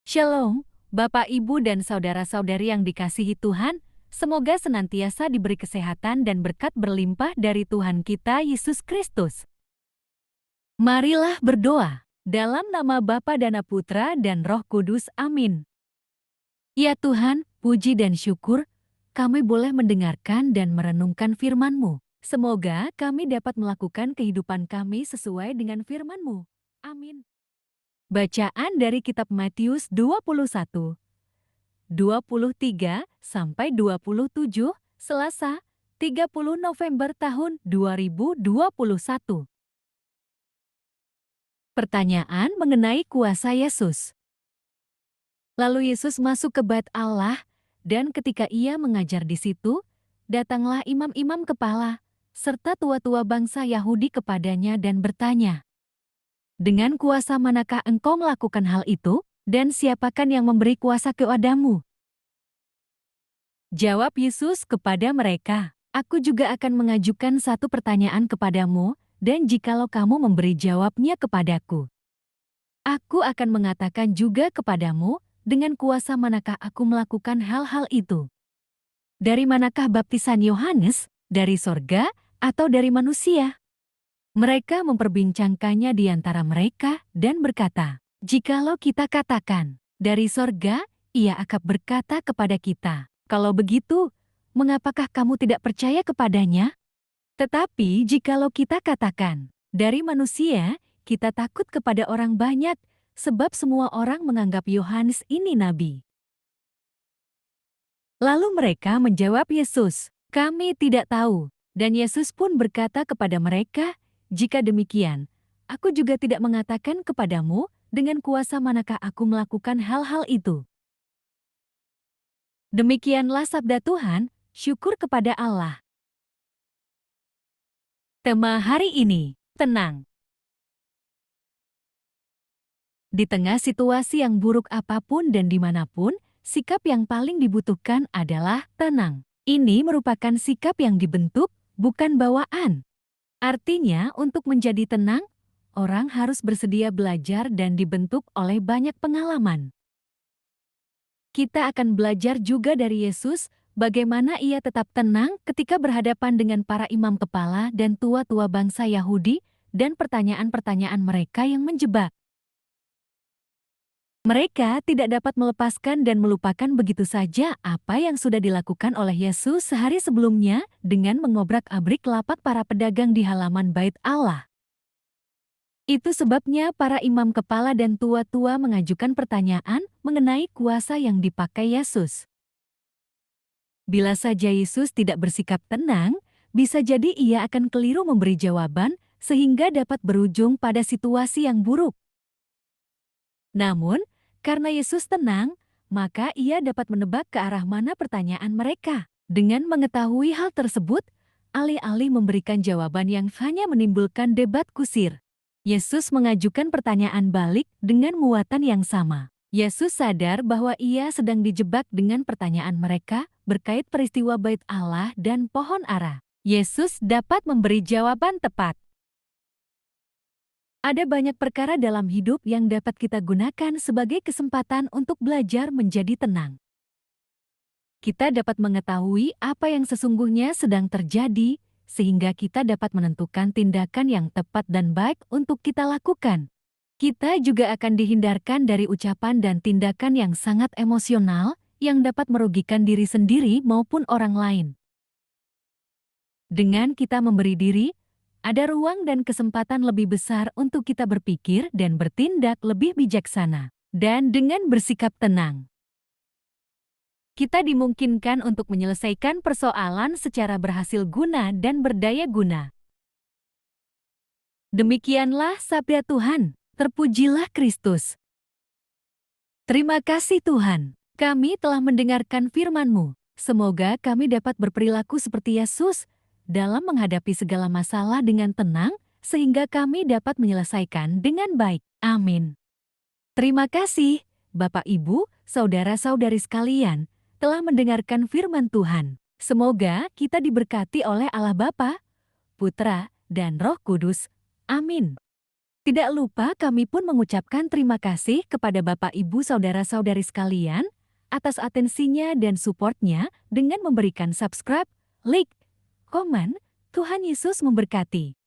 Shalom, Bapak, Ibu, dan saudara-saudari yang dikasihi Tuhan. Semoga senantiasa diberi kesehatan dan berkat berlimpah dari Tuhan kita Yesus Kristus. Marilah berdoa. Dalam nama Bapa dan Putra dan Roh Kudus. Amin. Ya Tuhan, puji dan syukur, kami boleh mendengarkan dan merenungkan firman-Mu. Semoga kami dapat melakukan kehidupan kami sesuai dengan firman-Mu. Amin. Bacaan dari kitab Matius 21, 23 sampai 27, Selasa, 30 November tahun 2021. Pertanyaan mengenai kuasa Yesus. Lalu Yesus masuk ke Bait Allah, dan ketika ia mengajar di situ, datanglah imam-imam kepala, serta tua-tua bangsa Yahudi kepadanya dan bertanya, "Dengan kuasa manakah engkau melakukan hal itu, dan siapakah yang memberi kuasa kepadamu?" Jawab Yesus kepada mereka, "Aku juga akan mengajukan satu pertanyaan kepadamu, dan jikalau kamu memberi jawabnya kepadaku, aku akan mengatakan juga kepadamu, dengan kuasa manakah aku melakukan hal-hal itu. Dari manakah baptisan Yohanes, dari sorga, atau dari manusia?" Mereka memperbincangkannya di antara mereka dan berkata, "Jikalau kita katakan, dari sorga, ia akan berkata kepada kita, 'Kalau begitu, mengapakah kamu tidak percaya kepadanya?' Tetapi jikalau kita katakan, dari manusia, kita takut kepada orang banyak, sebab semua orang menganggap Yohanes ini nabi." Lalu mereka menjawab Yesus, "Kami tidak tahu." Dan Yesus pun berkata kepada mereka, "Jika demikian, aku juga tidak mengatakan kepadamu, dengan kuasa manakah aku melakukan hal-hal itu." Demikianlah sabda Tuhan, syukur kepada Allah. Tema hari ini, tenang. Di tengah situasi yang buruk apapun dan dimanapun, sikap yang paling dibutuhkan adalah tenang. Ini merupakan sikap yang dibentuk, bukan bawaan. Artinya, untuk menjadi tenang, orang harus bersedia belajar dan dibentuk oleh banyak pengalaman. Kita akan belajar juga dari Yesus, bagaimana ia tetap tenang ketika berhadapan dengan para imam kepala dan tua-tua bangsa Yahudi dan pertanyaan-pertanyaan mereka yang menjebak. Mereka tidak dapat melepaskan dan melupakan begitu saja apa yang sudah dilakukan oleh Yesus sehari sebelumnya dengan mengobrak-abrik lapak para pedagang di halaman Bait Allah. Itu sebabnya para imam kepala dan tua-tua mengajukan pertanyaan mengenai kuasa yang dipakai Yesus. Bila saja Yesus tidak bersikap tenang, bisa jadi ia akan keliru memberi jawaban sehingga dapat berujung pada situasi yang buruk. Namun, karena Yesus tenang, maka ia dapat menebak ke arah mana pertanyaan mereka. Dengan mengetahui hal tersebut, alih-alih memberikan jawaban yang hanya menimbulkan debat kusir, Yesus mengajukan pertanyaan balik dengan muatan yang sama. Yesus sadar bahwa ia sedang dijebak dengan pertanyaan mereka berkait peristiwa Bait Allah dan pohon ara. Yesus dapat memberi jawaban tepat. Ada banyak perkara dalam hidup yang dapat kita gunakan sebagai kesempatan untuk belajar menjadi tenang. Kita dapat mengetahui apa yang sesungguhnya sedang terjadi, sehingga kita dapat menentukan tindakan yang tepat dan baik untuk kita lakukan. Kita juga akan dihindarkan dari ucapan dan tindakan yang sangat emosional yang dapat merugikan diri sendiri maupun orang lain. Dengan kita memberi diri, ada ruang dan kesempatan lebih besar untuk kita berpikir dan bertindak lebih bijaksana, dan dengan bersikap tenang. Kita dimungkinkan untuk menyelesaikan persoalan secara berhasil guna dan berdaya guna. Demikianlah sabda Tuhan, terpujilah Kristus. Terima kasih Tuhan, kami telah mendengarkan firman-Mu. Semoga kami dapat berperilaku seperti Yesus dalam menghadapi segala masalah dengan tenang, sehingga kami dapat menyelesaikan dengan baik. Amin. Terima kasih, Bapak, Ibu, saudara-saudari sekalian, telah mendengarkan firman Tuhan. Semoga kita diberkati oleh Allah Bapa, Putra, dan Roh Kudus. Amin. Tidak lupa kami pun mengucapkan terima kasih kepada Bapak Ibu Saudara-saudari sekalian atas atensinya dan supportnya dengan memberikan subscribe, like, komen. Tuhan Yesus memberkati.